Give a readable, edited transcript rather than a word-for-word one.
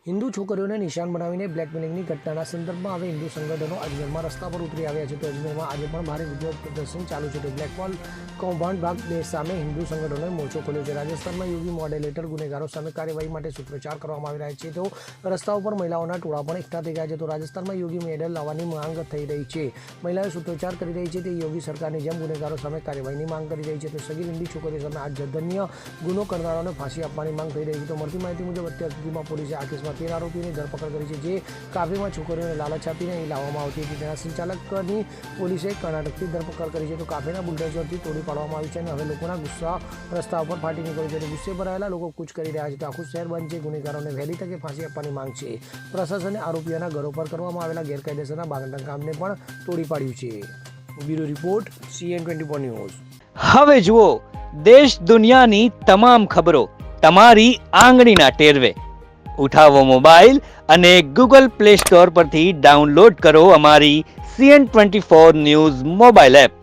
હિન્દુ છોકરીઓને નિશાન બનાવીને બ્લેકમેલિંગની ઘટનાના સંદર્ભમાં હવે હિન્દુ સંગઠનો અજમેરમાં રસ્તા પર ઉતરી આવ્યા છે. તો અજમેરમાં આજે પણ ભારે વિરોધ પ્રદર્શન ચાલુ છે. તો બ્લેકબોલ કૌભાંડ ભાગ 2 સામે હિન્દુ સંગઠનોએ મોરચો ખોલ્યો છે. રાજસ્થાનમાં યોગી મોડેલ ગુનેગારો સામે કાર્યવાહી માટે સૂત્રોચ્ચાર કરવામાં આવી રહ્યા છે. તો રસ્તાઓ પર મહિલાઓના ટોળા પણ એકઠા થઈ ગયા છે. તો રાજસ્થાનમાં યોગી મોડેલ લાવવાની માંગ થઈ રહી છે. મહિલાઓ સૂત્રોચ્ચાર કરી રહી છે તે યોગી સરકારની જેમ ગુનેગારો સામે કાર્યવાહીની માંગ કરી રહી છે. તો સગીર હિન્દી છોકરીઓ સામે આ જઘન્ય ગુનો કરનારાઓને ફાંસી આપવાની માંગ થઈ રહી છે. તો મળતી માહિતી મુજબ અત્યાર સુધીમાં પોલીસે આ કેસમાં 13 આરોપીઓની ધરપકડ કરી છે, જે કાફીમાં છોકરીઓને લાલચ આપીને અહીં લાવવામાં આવતી હતી. તેના સંચાલકની પોલીસે કર્ણાટકથી ધરપકડ કરી છે. તો કાફીના બુલડોઝરથી તોડી પાડવામાં આવી છે અને હવે લોકોના ગુસ્સા રસ્તા ઉપર ફાટી નીકળ્યો છે. તો ગુસ્સે ભરાયેલા લોકો કૂચ કરી રહ્યા છે. તો આખું શહેર બંધ છે. ગુનેગારોને વહેલી તકે ફાંસી આપવાની માંગ છે. પ્રશાસને આરોપીઓના ઘરો પર કરવામાં આવેલા ગેરકાયદેસરના બાંધકામને પણ તોડી પાડ્યું છે. Bureau report CN24 news. હવે જુઓ દેશ દુનિયાની તમામ ખબરો તમારી આંગળીના ટેરવે. ઉઠાવો મોબાઈલ અને Google Play Store પરથી ડાઉનલોડ કરો અમારી CN24 ન્યૂઝ મોબાઈલ એપ.